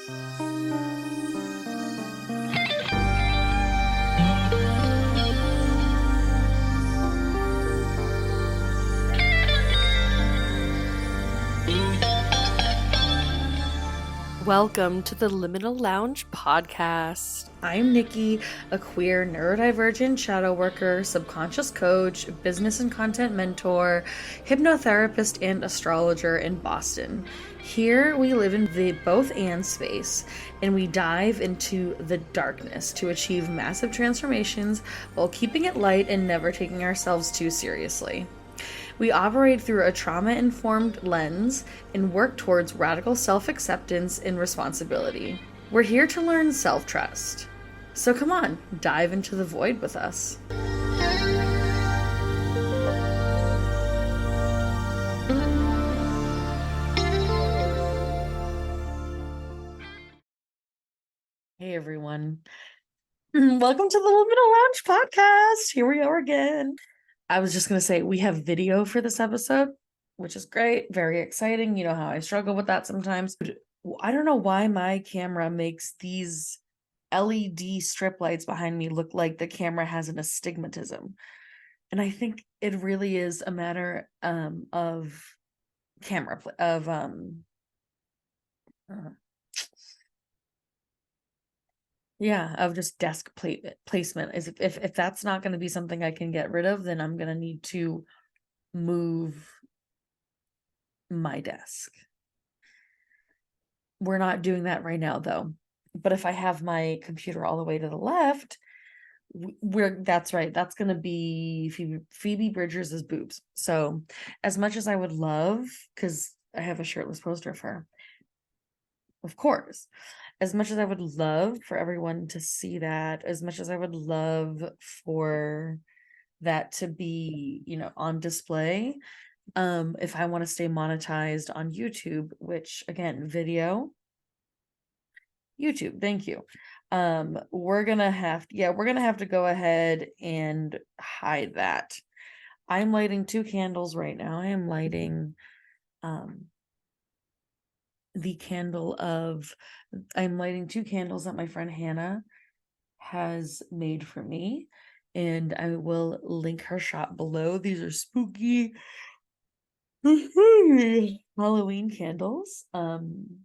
Welcome to the Liminal Lounge podcast. I'm Nikki, a queer neurodivergent shadow worker, subconscious coach, business and content mentor, hypnotherapist, and astrologer in Boston. Here we live in the both and space, and we dive into the darkness to achieve massive transformations while keeping it light and never taking ourselves too seriously. We operate through a trauma-informed lens and work towards radical self-acceptance and responsibility. We're here to learn self-trust. So come on, dive into the void with us. Hey everyone. Welcome to the Liminal Lounge podcast. Here we are again. I was just going to say we have video for this episode, which is great. Very exciting. You know how I struggle with that sometimes. I don't know why my camera makes these LED strip lights behind me look like the camera has an astigmatism. And I think it really is a matter of camera, of just desk placement. Is if that's not going to be something I can get rid of, then I'm going to need to move my desk. We're not doing that right now though. But if I have my computer all the way to the left, that's right. That's going to be Phoebe Bridgers' boobs. So as much as I would love, because I have a shirtless poster of her, of course, as much as I would love for everyone to see that, as much as I would love for that to be, on display, if I want to stay monetized on YouTube, which again, video, YouTube, thank you. We're gonna have to go ahead and hide that. I'm lighting 2 candles right now. I am lighting I'm lighting 2 candles that my friend Hannah has made for me, and I will link her shop below. These are spooky Halloween candles. And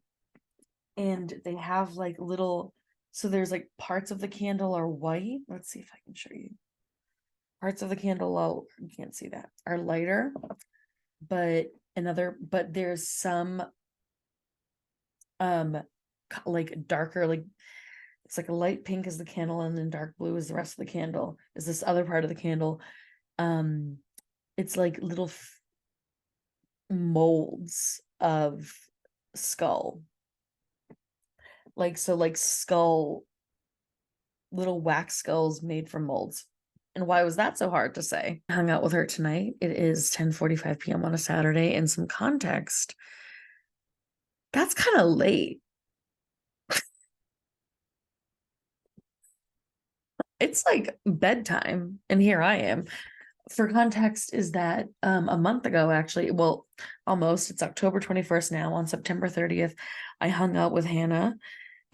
they have like little, so there's like parts of the candle are white. Let's see if I can show you. Parts of the candle, you can't see that, are lighter, but there's some like darker, like it's like a light pink is the candle and then dark blue is the rest of the candle, is this other part of the candle. It's like little molds of skull, like skull, little wax skulls made from molds. And why was that so hard to say? I hung out with her tonight. It is 10:45 p.m. on a Saturday. In some context, that's kind of late. It's like bedtime, and here I am. For context, is that a month ago, actually, well, almost, it's October 21st now. On September 30th, I hung out with Hannah,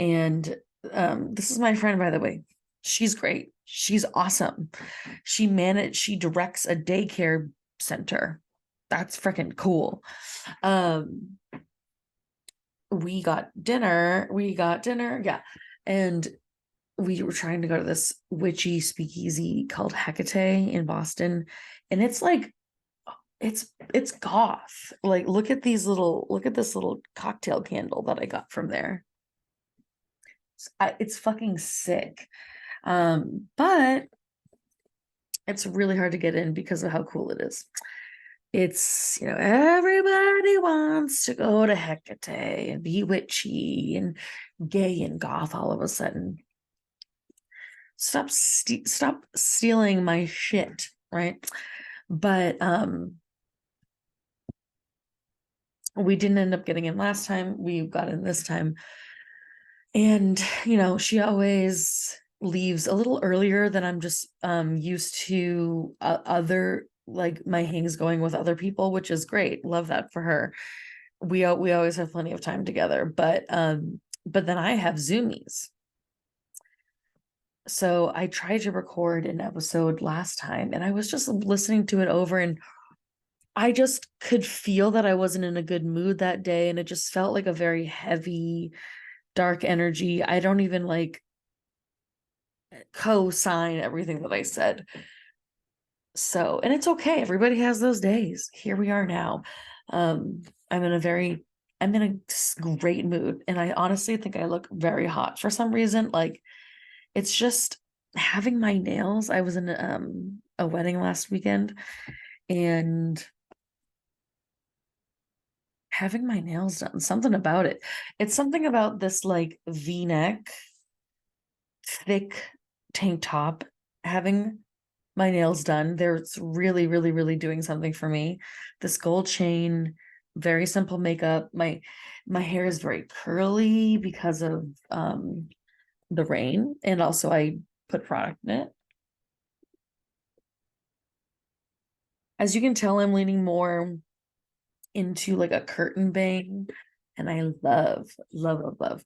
and this is my friend, by the way. She's great. She's awesome. She directs a daycare center. That's freaking cool. We got dinner. Yeah. And we were trying to go to this witchy speakeasy called Hecate in Boston. And it's like, it's goth. Like, look at this little cocktail candle that I got from there. It's fucking sick. But it's really hard to get in because of how cool it is. It's, everybody wants to go to Hecate and be witchy and gay and goth all of a sudden. Stop stealing my shit, right? But we didn't end up getting in last time. We got in this time. And, she always leaves a little earlier than I'm just used to other, like my hangs going with other people, which is great. Love that for her. We always have plenty of time together. But but then I have zoomies. So I tried to record an episode last time and I was just listening to it over, and I just could feel that I wasn't in a good mood that day. And it just felt like a very heavy, dark energy. I don't even like co-sign everything that I said. So, and it's okay. Everybody has those days. Here we are now. I'm in a great mood. And I honestly think I look very hot for some reason. Like, it's just having my nails. I was in a wedding last weekend, and having my nails done, something about it. It's something about this like V-neck, thick tank top, having my nails done. There's really, really, really doing something for me. This gold chain, very simple makeup. My hair is very curly because of the rain, and also I put product in it. As you can tell, I'm leaning more into like a curtain bang, and I love, love, love, love.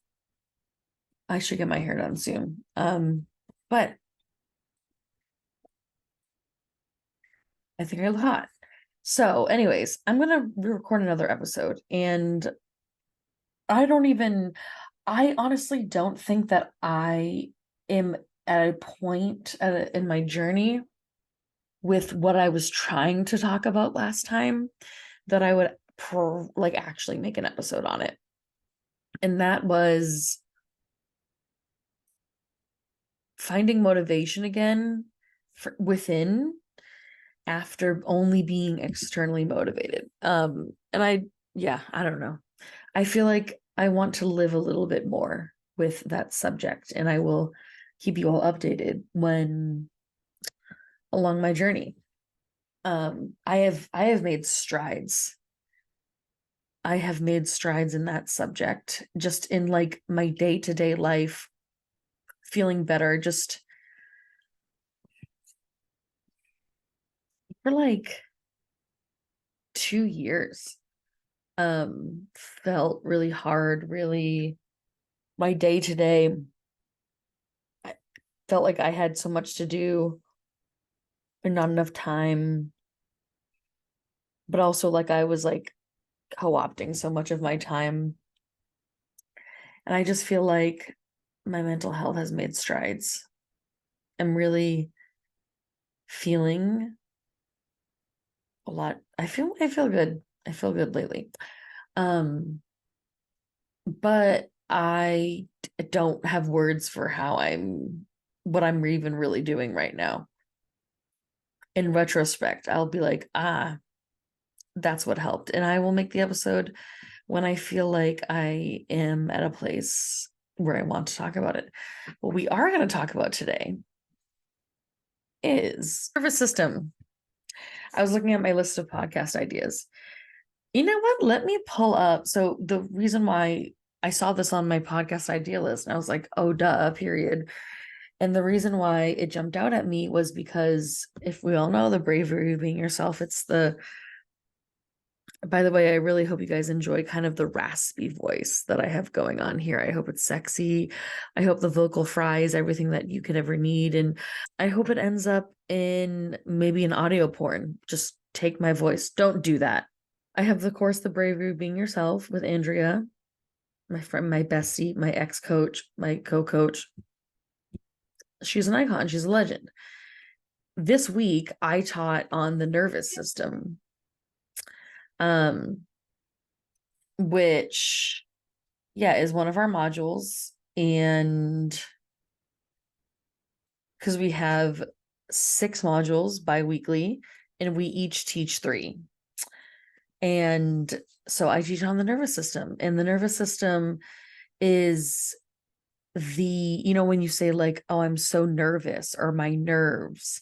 I should get my hair done soon. But I think I look hot. So, anyways, I'm gonna record another episode, and I honestly don't think that I am at a point in my journey with what I was trying to talk about last time that I would like actually make an episode on it. And that was finding motivation again within after only being externally motivated. And I don't know. I feel like I want to live a little bit more with that subject, and I will keep you all updated when along my journey. I have made strides. I have made strides in that subject, just in like my day-to-day life, feeling better just for like 2 years. Felt really hard, really my day-to-day. I felt like I had so much to do and not enough time, but also like I was like co-opting so much of my time. And I just feel like my mental health has made strides. I'm really feeling a lot. I feel good. I feel good lately. But I don't have words for what I'm even really doing right now. In retrospect, I'll be like, that's what helped. And I will make the episode when I feel like I am at a place where I want to talk about it. What we are going to talk about today is nervous system. I was looking at my list of podcast ideas. You know what? Let me pull up. So the reason why I saw this on my podcast idea list, and I was like, oh, duh, period. And the reason why it jumped out at me was because if we all know the bravery of being yourself, by the way, I really hope you guys enjoy kind of the raspy voice that I have going on here. I hope it's sexy. I hope the vocal fry is everything that you could ever need. And I hope it ends up in maybe an audio porn. Just take my voice. Don't do that. I have the course, The Bravery of Being Yourself with Andrea, my friend, my bestie, my ex-coach, my co-coach. She's an icon. She's a legend. This week, I taught on the nervous system. Which is one of our modules, and because we have 6 modules bi-weekly and we each teach 3, and so I teach on the nervous system, and the nervous system is when you say like, oh, I'm so nervous, or my nerves,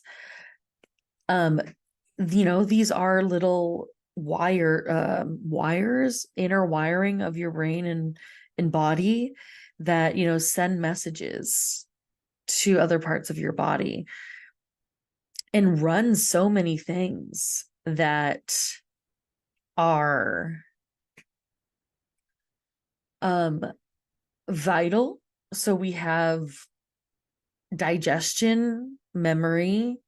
these are little wires, inner wiring of your brain and body that send messages to other parts of your body and run so many things that are vital. So we have digestion, memory,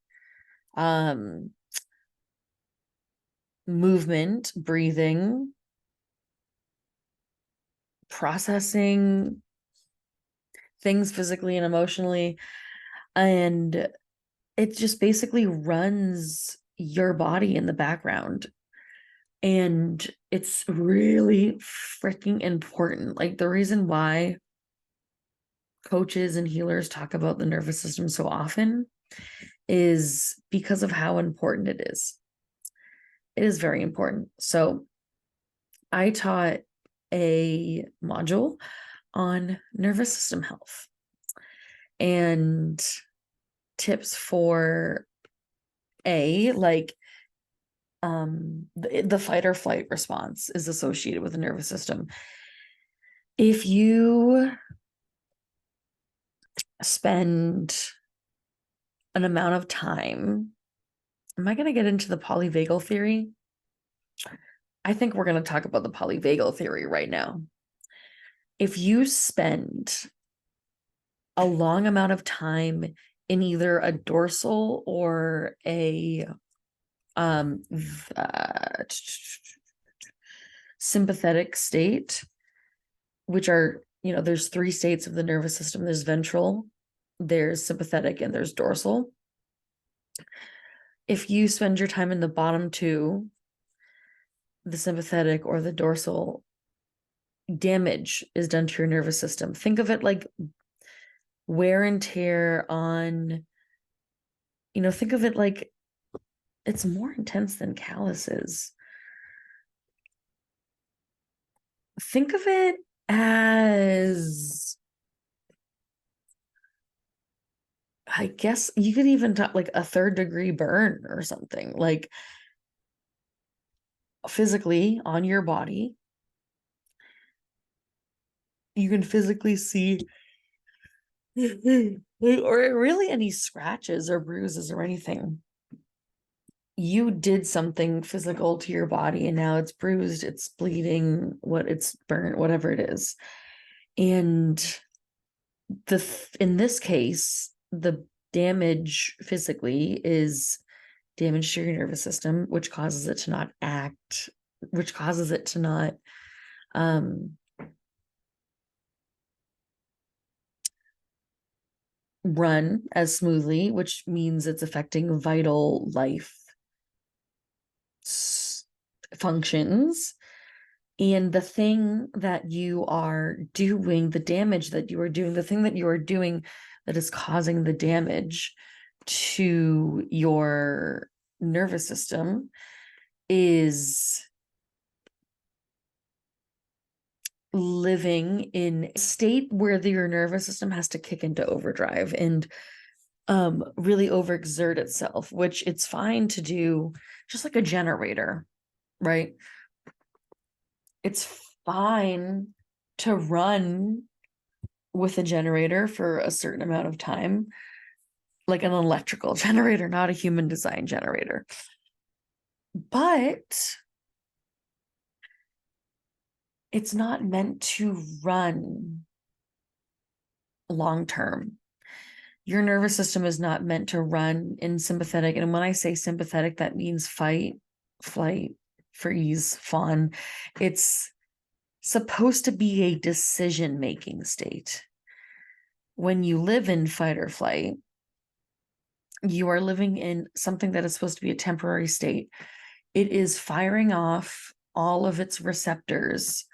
movement, breathing, processing things physically and emotionally. And it just basically runs your body in the background. And it's really freaking important. Like, the reason why coaches and healers talk about the nervous system so often is because of how important it is. It is very important. So I taught a module on nervous system health and tips for like the fight or flight response is associated with the nervous system. If you spend an amount of time, am I going to get into the polyvagal theory? I think we're going to talk about the polyvagal theory right now. If you spend a long amount of time in either a dorsal or a sympathetic state, which are, there's 3 states of the nervous system. There's ventral, there's sympathetic, and there's dorsal. If you spend your time in the bottom 2, the sympathetic or the dorsal, damage is done to your nervous system. Think of it like wear and tear on, think of it like it's more intense than calluses. Think of it as, I guess you could even talk like a 3rd degree burn or something, like physically on your body. You can physically see or really any scratches or bruises or anything. You did something physical to your body and now it's bruised, it's bleeding, it's burnt, whatever it is. And in this case, the damage physically is damage to your nervous system, which causes it to not act, which causes it to not run as smoothly, which means it's affecting vital life functions. And the thing that you are doing, the damage that you are doing, the thing that you are doing that is causing the damage to your nervous system is living in a state where your nervous system has to kick into overdrive and really overexert itself, which it's fine to do, just like a generator, right? It's fine to run with a generator for a certain amount of time, like an electrical generator, not a human design generator. But it's not meant to run long term. Your nervous system is not meant to run in sympathetic. And when I say sympathetic, that means fight, flight, freeze, fawn. It's supposed to be a decision-making state. When you live in fight or flight, you are living in something that is supposed to be a temporary state. It is firing off all of its receptors.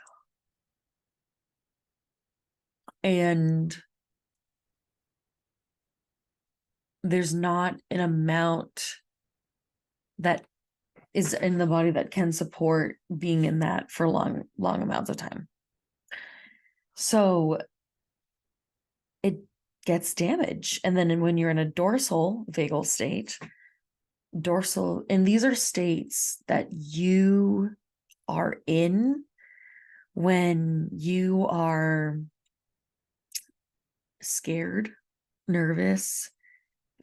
And there's not an amount that is in the body that can support being in that for long amounts of time. So it gets damaged. And then when you're in a dorsal vagal state, and these are states that you are in when you are scared, nervous,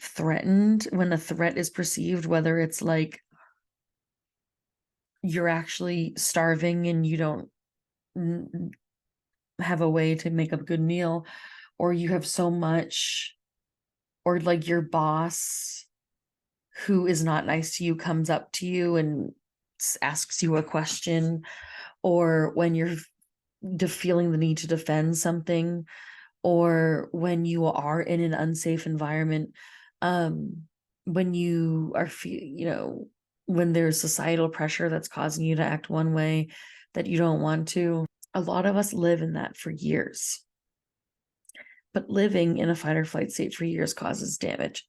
threatened, when a threat is perceived, whether it's like you're actually starving and you don't have a way to make a good meal, or you have so much, or like your boss who is not nice to you comes up to you and asks you a question, or when you're feeling the need to defend something, or when you are in an unsafe environment, when you are, when there's societal pressure that's causing you to act one way that you don't want to. A lot of us live in that for years. But living in a fight or flight state for years causes damage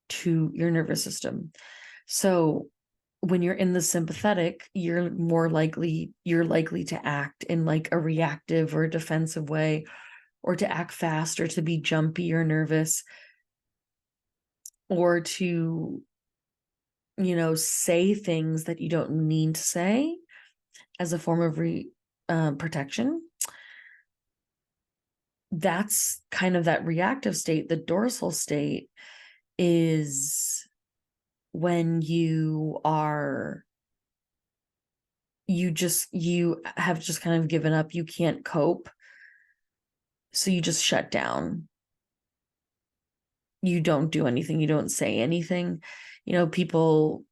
to your nervous system. So when you're in the sympathetic, you're likely to act in like a reactive or defensive way, or to act fast, or to be jumpy or nervous, or to, say things that you don't mean to say as a form of protection. That's kind of that reactive state. The dorsal state is when you have just kind of given up. You can't cope. So you just shut down. You don't do anything. You don't say anything. People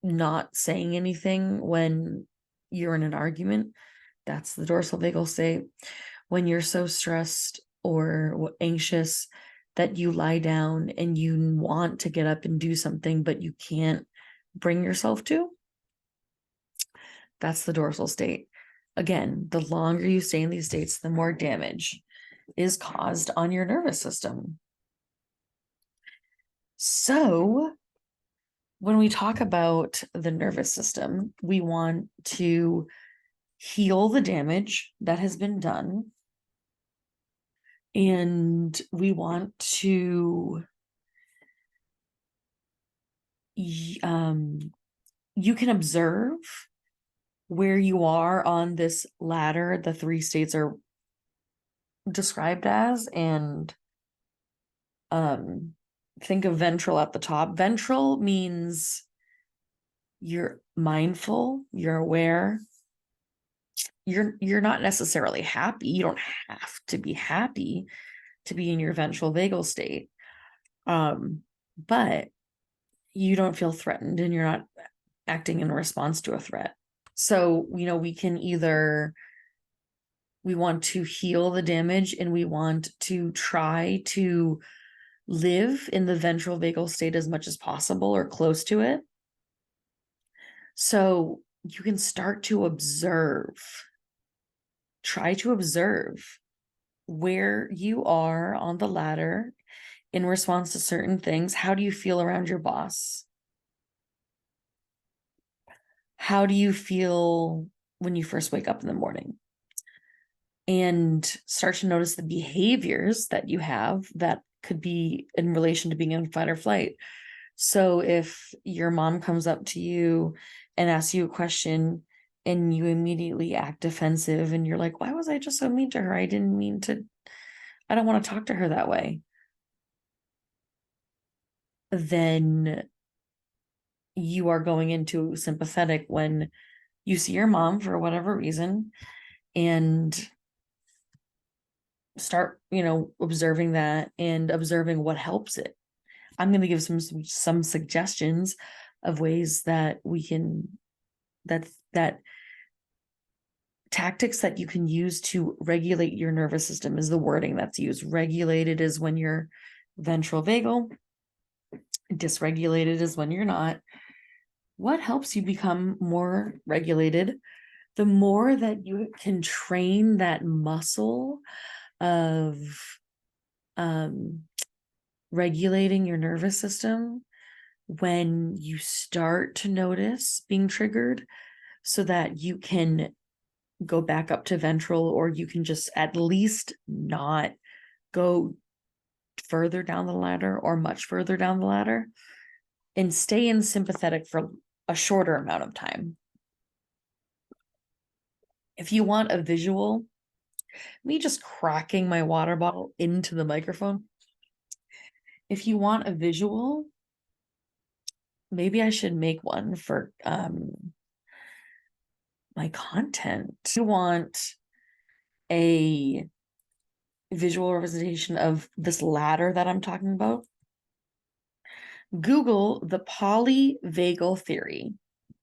not saying anything when you're in an argument, that's the dorsal vagal state. When you're so stressed or anxious that you lie down and you want to get up and do something, but you can't bring yourself to, that's the dorsal state. Again, the longer you stay in these states, the more damage is caused on your nervous system. So when we talk about the nervous system, we want to heal the damage that has been done. And we want to, you can observe where you are on this ladder the 3 states are described as, and think of ventral at the top. Ventral means you're mindful, you're aware, you're not necessarily happy. You don't have to be happy to be in your ventral vagal state, but you don't feel threatened and you're not acting in response to a threat. So we can either, we want to heal the damage and we want to try to live in the ventral vagal state as much as possible or close to it. So you can start to try to observe where you are on the ladder in response to certain things. How do you feel around your boss? How do you feel when you first wake up in the morning? And start to notice the behaviors that you have that could be in relation to being in fight or flight. So if your mom comes up to you and asks you a question and you immediately act defensive and you're like, why was I just so mean to her? I don't want to talk to her that way. Then you are going into sympathetic when you see your mom for whatever reason, and start, observing that and observing what helps it. I'm going to give some suggestions of ways that we can, that tactics that you can use to regulate your nervous system is the wording that's used. Regulated is when you're ventral vagal. Dysregulated is when you're not. What helps you become more regulated? The more that you can train that muscle of regulating your nervous system, when you start to notice being triggered, so that you can go back up to ventral, or you can just at least not go further down the ladder or much further down the ladder, and stay in sympathetic for a shorter amount of time. If you want a visual, me just cracking my water bottle into the microphone. If you want a visual, maybe I should make one for my content. You want a visual representation of this ladder that I'm talking about, Google the polyvagal theory,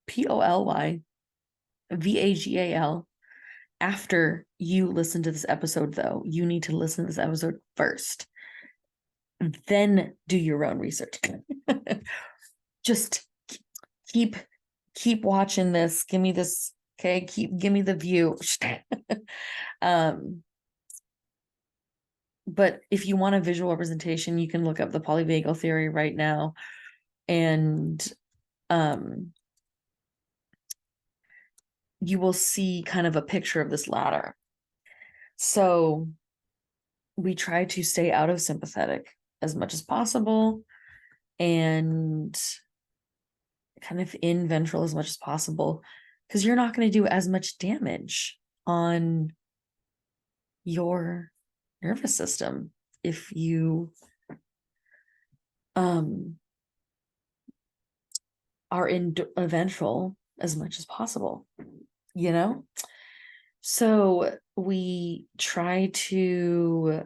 Polyvagal. After you listen to this episode, though, you need to listen to this episode first. Then do your own research. Just keep watching this. Give me this. Okay. Give me the view. But if you want a visual representation, you can look up the polyvagal theory right now. And you will see kind of a picture of this ladder. So we try to stay out of sympathetic as much as possible and kind of in ventral as much as possible, because you're not going to do as much damage on your nervous system if you are in ventral as much as possible, you know? So we try to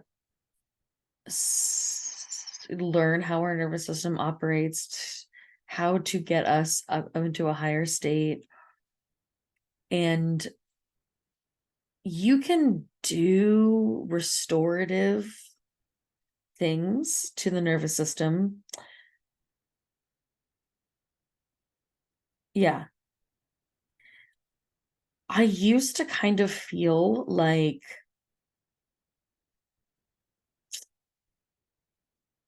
learn how our nervous system operates, how to get us up into a higher state. And you can do restorative things to the nervous system. Yeah. I used to kind of feel like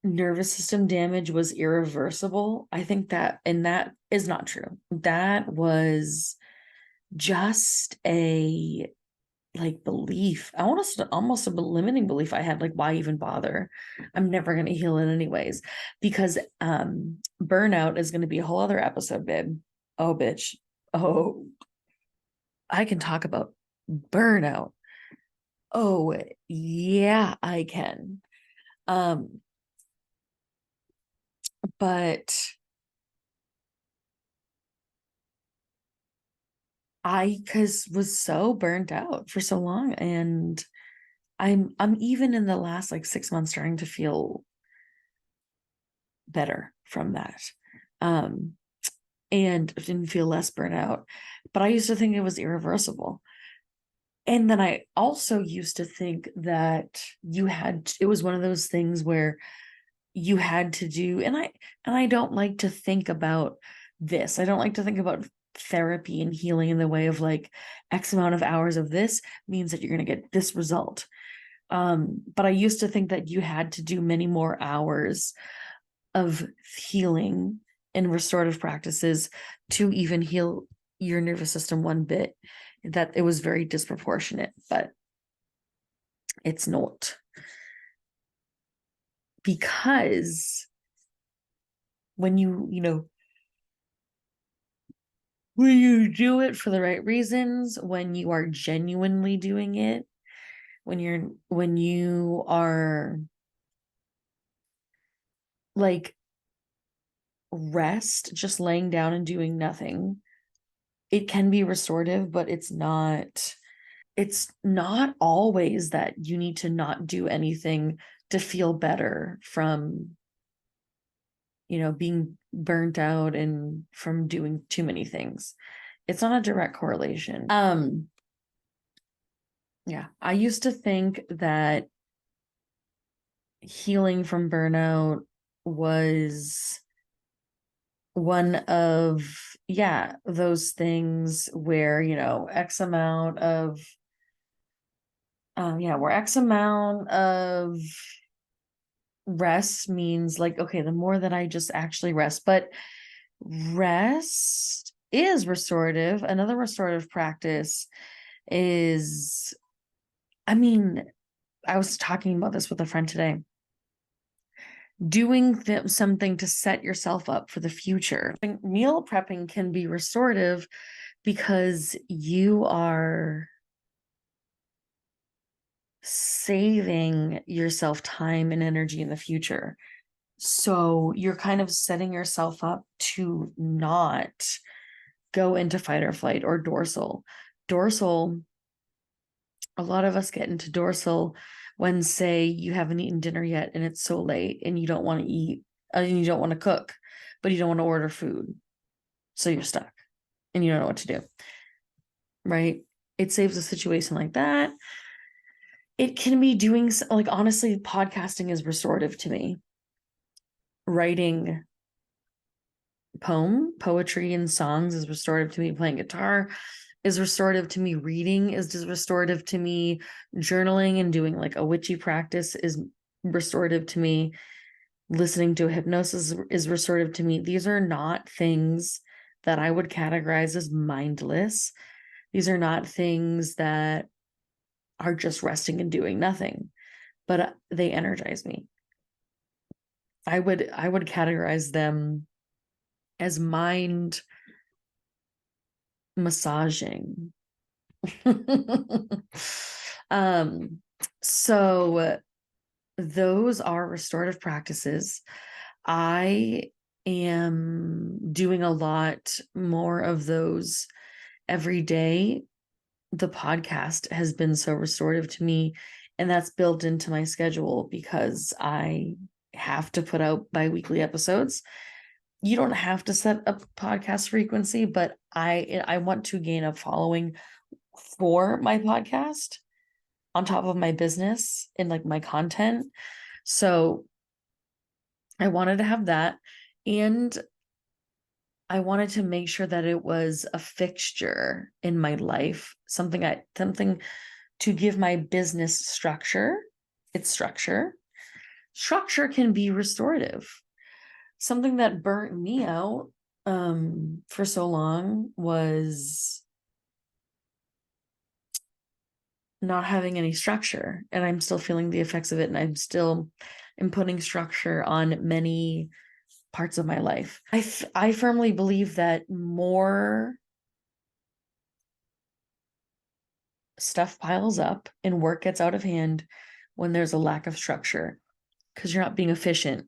nervous system damage was irreversible. I think that, and that is not true. That was just a belief. I almost a limiting belief I had, like, why even bother? I'm never going to heal it anyways, because burnout is going to be a whole other episode, babe. Oh, bitch. Oh, I can talk about burnout. Oh, yeah, I can. But I was so burnt out for so long, and I'm even in the last 6 months starting to feel better from that. And didn't feel less burnout, but I used to think it was irreversible. And then I also used to think that it was one of those things where you had to do, and I don't like to think about this. I don't like to think about therapy and healing in the way of X amount of hours of this means that you're going to get this result. But I used to think that you had to do many more hours of healing and restorative practices to even heal your nervous system one bit, that it was very disproportionate, but it's not. Because when you do it for the right reasons, when you are genuinely doing it, when you are rest, just laying down and doing nothing, it can be restorative, but it's not always that you need to not do anything to feel better from being burnt out and from doing too many things. It's not a direct correlation. Yeah, I used to think that healing from burnout was one of those things where X amount of where X amount of rest means okay, the more that I just actually rest. But rest is restorative. Another restorative practice is, I was talking about this with a friend today, doing something to set yourself up for the future. Meal prepping can be restorative because you are saving yourself time and energy in the future. So you're kind of setting yourself up to not go into fight or flight or dorsal. Dorsal a lot of us get into dorsal when, say, you haven't eaten dinner yet and it's so late and you don't want to eat and you don't want to cook, but you don't want to order food. So you're stuck and you don't know what to do. Right? It saves a situation like that. It can be doing, like, honestly, podcasting is restorative to me. Writing poetry and songs is restorative to me. Playing guitar is restorative to me. Reading is just restorative to me. Journaling and doing like a witchy practice is restorative to me. Listening to a hypnosis is restorative to me. These are not things that I would categorize as mindless. These are not things that are just resting and doing nothing, but they energize me. I would categorize them as mind massaging. So those are restorative practices. I am doing a lot more of those every day. The podcast has been so restorative to me, and that's built into my schedule because I have to put out bi-weekly episodes. You don't have to set a podcast frequency, but I want to gain a following for my podcast on top of my business and like my content. So I wanted to have that, and I wanted to make sure that it was a fixture in my life, something to give my business structure. Its structure can be restorative. Something that burnt me out for so long was not having any structure, and I'm still feeling the effects of it, and I'm still putting structure on many parts of my life. I firmly believe that more stuff piles up and work gets out of hand when there's a lack of structure, because you're not being efficient.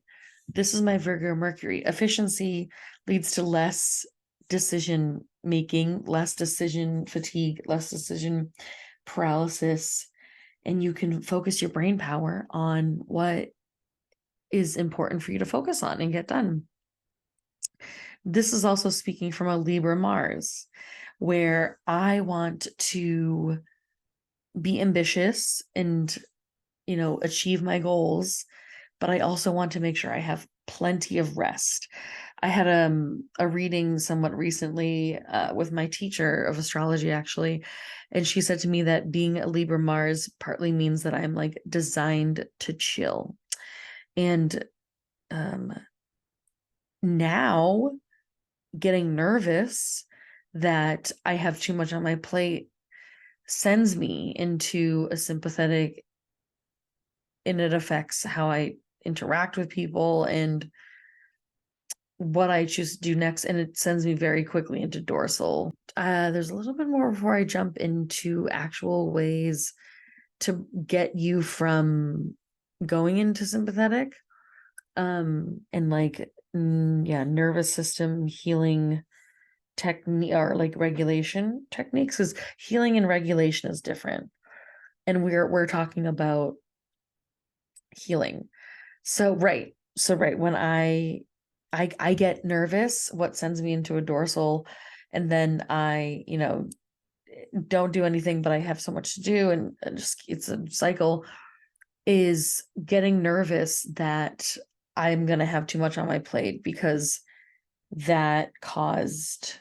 This is my Virgo Mercury. Efficiency leads to less decision making, less decision fatigue, less decision paralysis, and you can focus your brain power on what is important for you to focus on and get done. This is also speaking from a Libra Mars, where I want to be ambitious and, achieve my goals, but I also want to make sure I have plenty of rest. I had a reading somewhat recently with my teacher of astrology, actually, and she said to me that being a Libra Mars partly means that I'm like designed to chill. And now getting nervous that I have too much on my plate sends me into a sympathetic, and it affects how I interact with people and what I choose to do next. And it sends me very quickly into dorsal. There's a little bit more before I jump into actual ways to get you from going into sympathetic, and like, nervous system healing technique, or like regulation techniques, because healing and regulation is different. And we're talking about healing. So when I get nervous, what sends me into a dorsal, and then I, don't do anything, but I have so much to do, and just it's a cycle, is getting nervous that I'm going to have too much on my plate, because that caused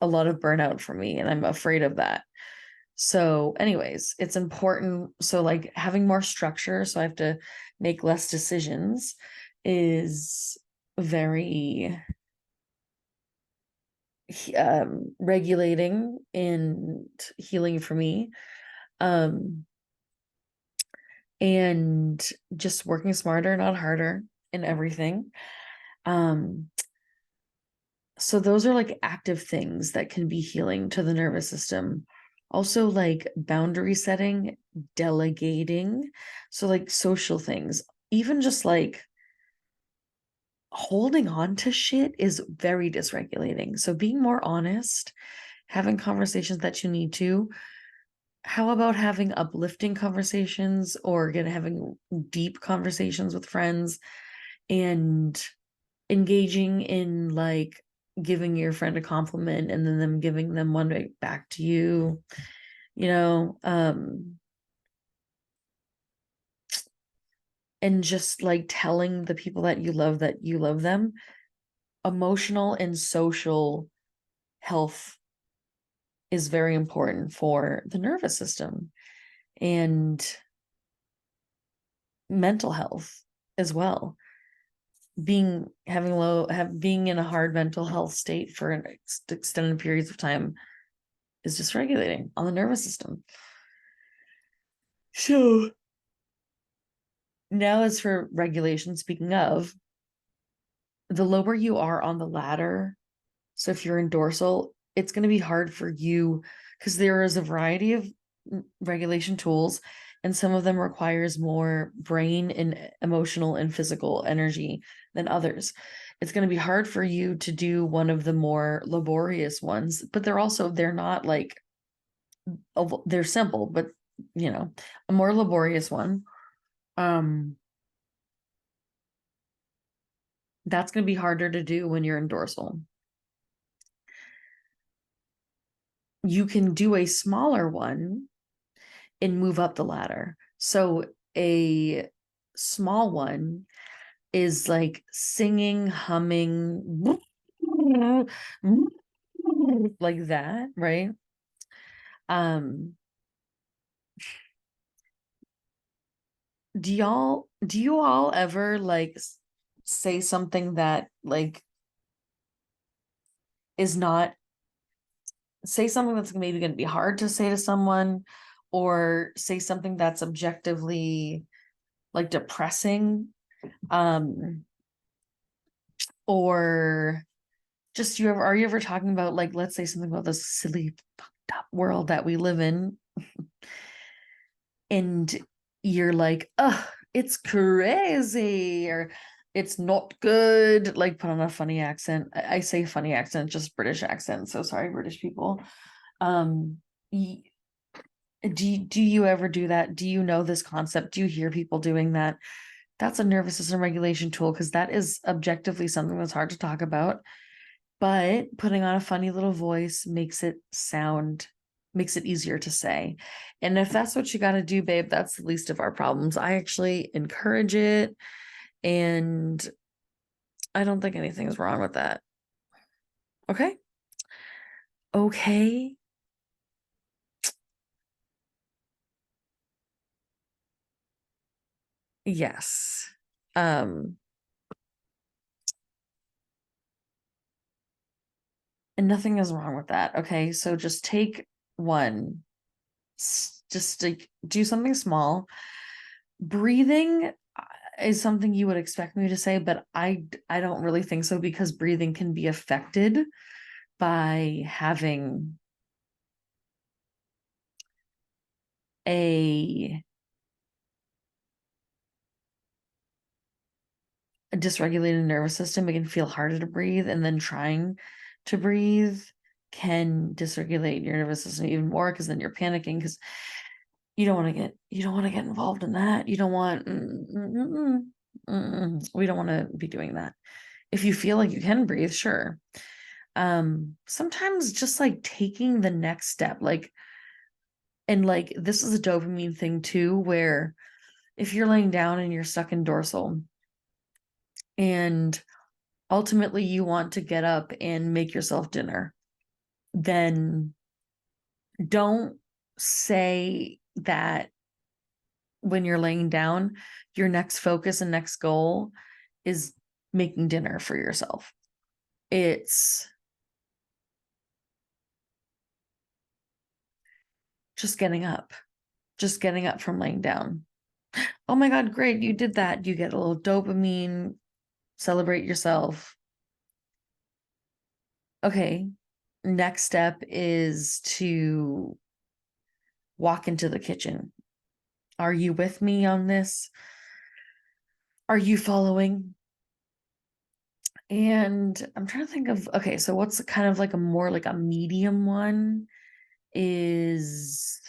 a lot of burnout for me, and I'm afraid of that. So anyways, it's important. So like having more structure, so I have to make less decisions, is very regulating and healing for me. And just working smarter, not harder in everything. So those are like active things that can be healing to the nervous system. Also, like boundary setting, delegating. So like social things, even just like holding on to shit is very dysregulating. So being more honest, having conversations that you need to, how about having uplifting conversations or having deep conversations with friends and engaging in like giving your friend a compliment and then them giving them one right back to you, you know, and just like telling the people that you love them. Emotional and social health is very important for the nervous system and mental health as well. Being in a hard mental health state for extended periods of time is dysregulating on the nervous system. So now as for regulation, speaking of, the lower you are on the ladder, so if you're in dorsal, it's going to be hard for you because there is a variety of regulation tools, and some of them requires more brain and emotional and physical energy than others. It's going to be hard for you to do one of the more laborious ones, but they're not like they're simple, but a more laborious one. That's going to be harder to do when you're in dorsal. You can do a smaller one and move up the ladder. So a small one is like singing, humming, like that, right? Do you all ever like say something that like is not say something that's maybe going to be hard to say to someone, or say something that's objectively like depressing, or just are you ever talking about like, let's say something about this silly fucked up world that we live in, and you're like, oh, it's crazy, or it's not good, like put on a funny accent. I say funny accent, just British accent, so sorry British people. um do you ever do that? Do you know this concept? Do you hear people doing that? That's a nervous system regulation tool, because that is objectively something that's hard to talk about, but putting on a funny little voice makes it easier to say. And if that's what you got to do, babe, that's the least of our problems. I actually encourage it, and I don't think anything's wrong with that. Okay. Okay. Yes. um and nothing is wrong with that. Okay, so just take one, just like do something small. Breathing is something you would expect me to say, but I don't really think so, because breathing can be affected by having a dysregulated nervous system. It can feel harder to breathe, and then trying to breathe can dysregulate your nervous system even more, because then you're panicking, because you don't want to get involved in that. You don't want we don't want to be doing that. If you feel like you can breathe, sure. Sometimes just like taking the next step, like, and like this is a dopamine thing too, where if you're laying down and you're stuck in dorsal, and ultimately you want to get up and make yourself dinner, then don't say that when you're laying down, your next focus and next goal is making dinner for yourself. It's just getting up from laying down. Oh my God, great, you did that. You get a little dopamine, celebrate yourself. Okay, next step is to walk into the kitchen. Are you with me on this? Are you following? And I'm trying to think of, okay, so what's kind of like a more like a medium one is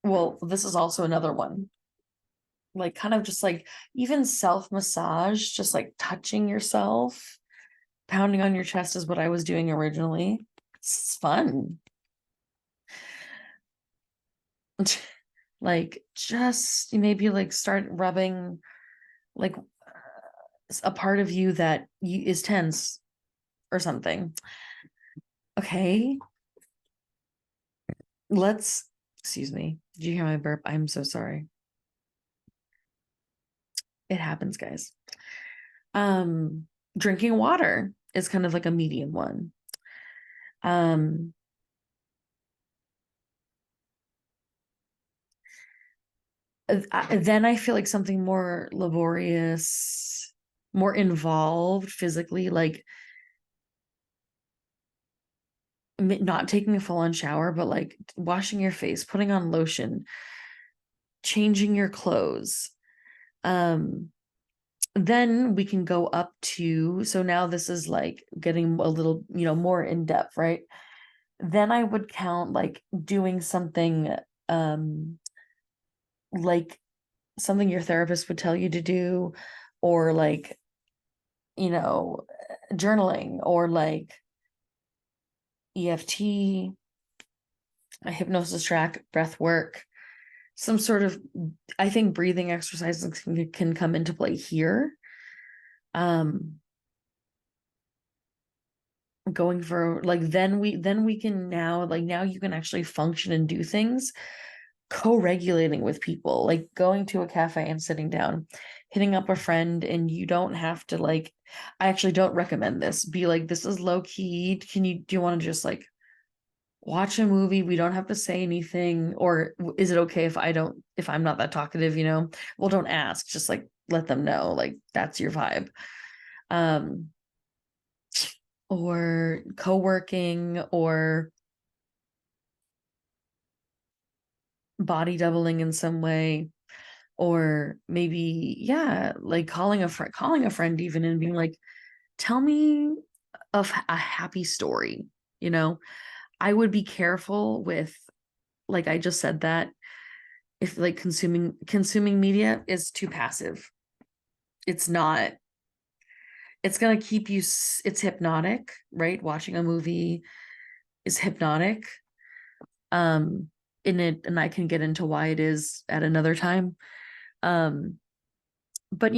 well, this is also another one. Like kind of just like even self-massage, just like touching yourself, pounding on your chest is what I was doing originally. It's fun. Like just maybe like start rubbing like a part of you that is tense or something. Okay. Excuse me. Did you hear my burp? I'm so sorry. It happens, guys. Drinking water is kind of like a medium one. Um, then I feel like something more laborious, more involved physically, like not taking a full-on shower, but like washing your face, putting on lotion, changing your clothes. Then we can go up to, so now this is like getting a little, more in depth, right? Then I would count like doing something like something your therapist would tell you to do, or like, journaling, or like EFT, a hypnosis track, breath work, some sort of, I think breathing exercises can come into play here. Going for like then we can now, like now you can actually function and do things co-regulating with people, like going to a cafe and sitting down, hitting up a friend, and you don't have to like, I actually don't recommend this, be like, this is low key, do you want to just like watch a movie, we don't have to say anything, or is it okay if I'm not that talkative, well, don't ask, just like let them know like that's your vibe. Or co-working, or body doubling in some way, or maybe, yeah, like calling a friend even, and being like, tell me of a happy story. I would be careful with, like I just said, that if like consuming media is too passive, it's not, it's going to keep you, it's hypnotic, right? Watching a movie is hypnotic. In it, and I can get into why it is at another time. But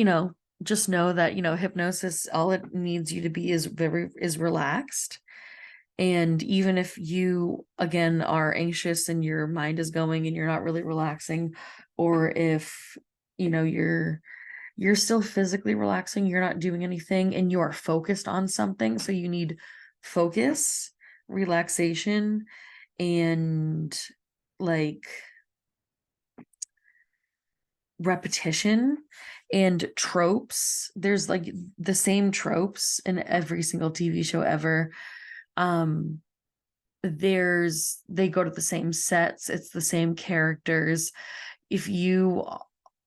just know that, hypnosis, all it needs you to be is relaxed. And even if you again are anxious and your mind is going and you're not really relaxing, or if you're still physically relaxing, you're not doing anything, and you are focused on something, so you need focus, relaxation, and like repetition and tropes. There's like the same tropes in every single TV show ever. They go to the same sets, it's the same characters. If you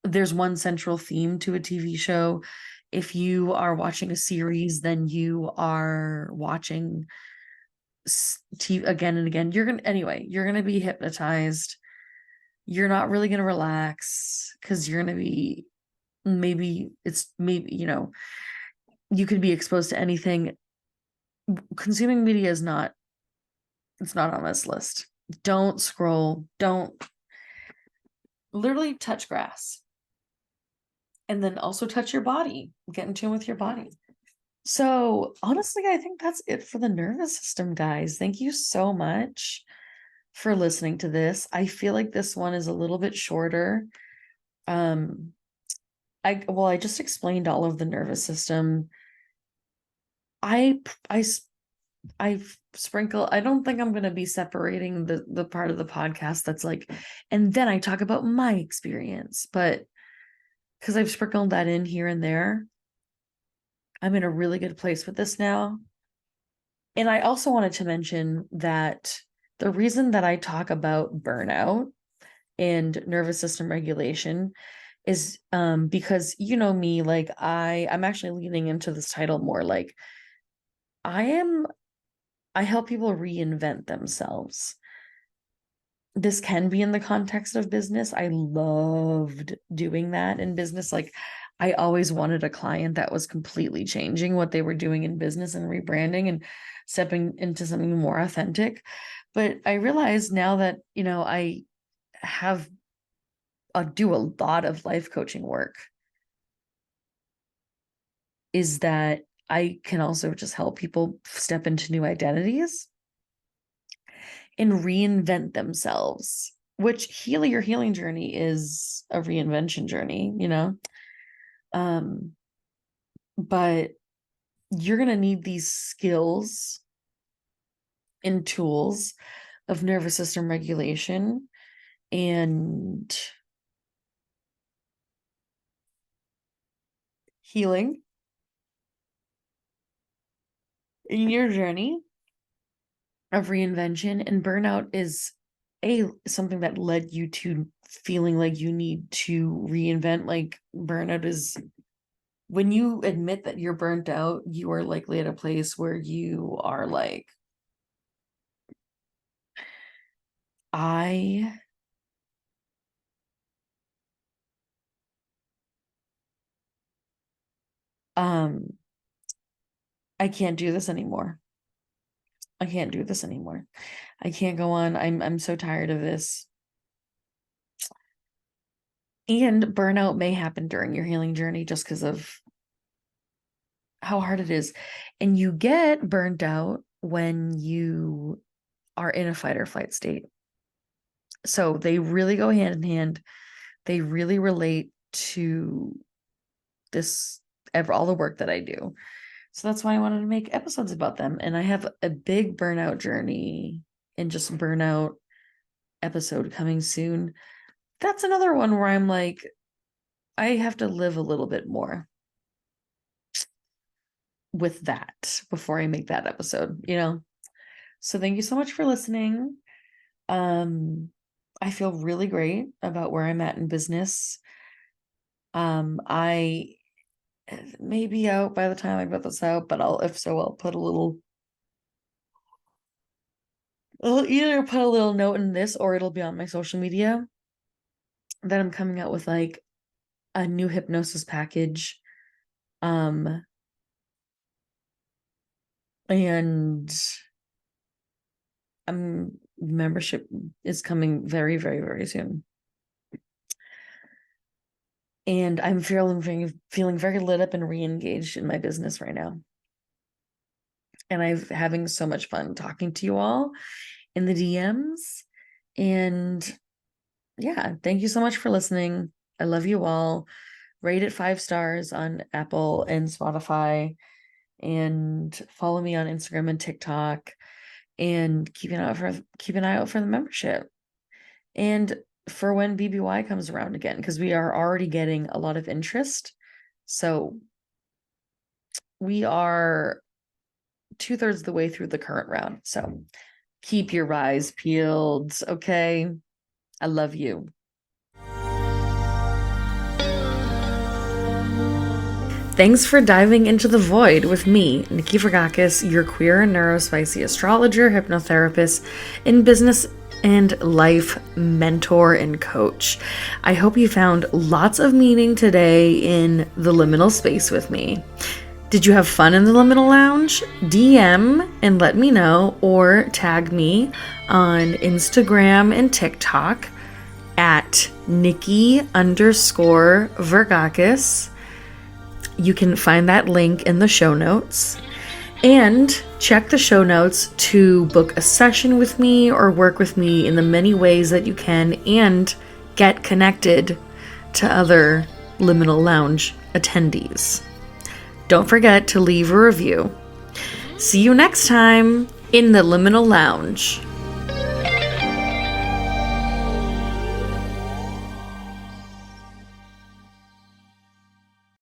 There's one central theme to a TV show. If you are watching a series, then you are watching TV again and again. You're gonna be hypnotized. You're not really gonna relax because you're gonna be, maybe you could be exposed to anything. Consuming media is not, it's not on this list. Don't scroll, don't, literally touch grass, and then also touch your body, get in tune with your body. So honestly, I think that's it for the nervous system, guys. Thank you so much for listening to this. I feel like this one is a little bit shorter. I just explained all of the nervous system. I sprinkle, I don't think I'm going to be separating the part of the podcast that's like, and then I talk about my experience, but because I've sprinkled that in here and there, I'm in a really good place with this now. And I also wanted to mention that the reason that I talk about burnout and nervous system regulation is because me, like I'm actually leaning into this title more like I help people reinvent themselves. this can be in the context of business. I loved doing that in business. Like, I always wanted a client that was completely changing what they were doing in business and rebranding and stepping into something more authentic. But I realize now that, I have do a lot of life coaching work, is that I can also just help people step into new identities and reinvent themselves, which your healing journey is a reinvention journey, but you're going to need these skills and tools of nervous system regulation and healing in your journey of reinvention. And burnout is something that led you to feeling like you need to reinvent. Like, burnout is when you admit that you're burnt out, you are likely at a place where you are like, I can't do this anymore. I can't do this anymore. I can't go on. I'm so tired of this. And burnout may happen during your healing journey just because of how hard it is. And you get burnt out when you are in a fight or flight state. So they really go hand in hand. They really relate to all the work that I do. So that's why I wanted to make episodes about them. And I have a big burnout journey and just burnout episode coming soon. That's another one where I'm like, I have to live a little bit more with that before I make that episode, So thank you so much for listening. I feel really great about where I'm at in business. I may be out by the time I put this out, but I'll put I'll either put a little note in this or it'll be on my social media that I'm coming out with like a new hypnosis package. And membership is coming very, very, very soon. And I'm feeling very lit up and re-engaged in my business right now. And I'm having so much fun talking to you all in the DMs. And yeah, thank you so much for listening. I love you all. Rate it 5 stars on Apple and Spotify, and follow me on Instagram and TikTok, and keep an eye out for the membership. And for when BBY comes around again, because we are already getting a lot of interest. So we are 2/3 of the way through the current round. So keep your eyes peeled, okay? I love you. Thanks for diving into the void with me, Nikki Vergakes, your queer and neurospicy astrologer, hypnotherapist, and business and life mentor and coach. I hope you found lots of meaning today in the liminal space with me. Did you have fun in the Liminal Lounge? DM and let me know, or tag me on Instagram and TikTok at Nikki_Vergakes. You can find that link in the show notes. And check the show notes to book a session with me or work with me in the many ways that you can, and get connected to other Liminal Lounge attendees. Don't forget to leave a review. See you next time in the Liminal Lounge.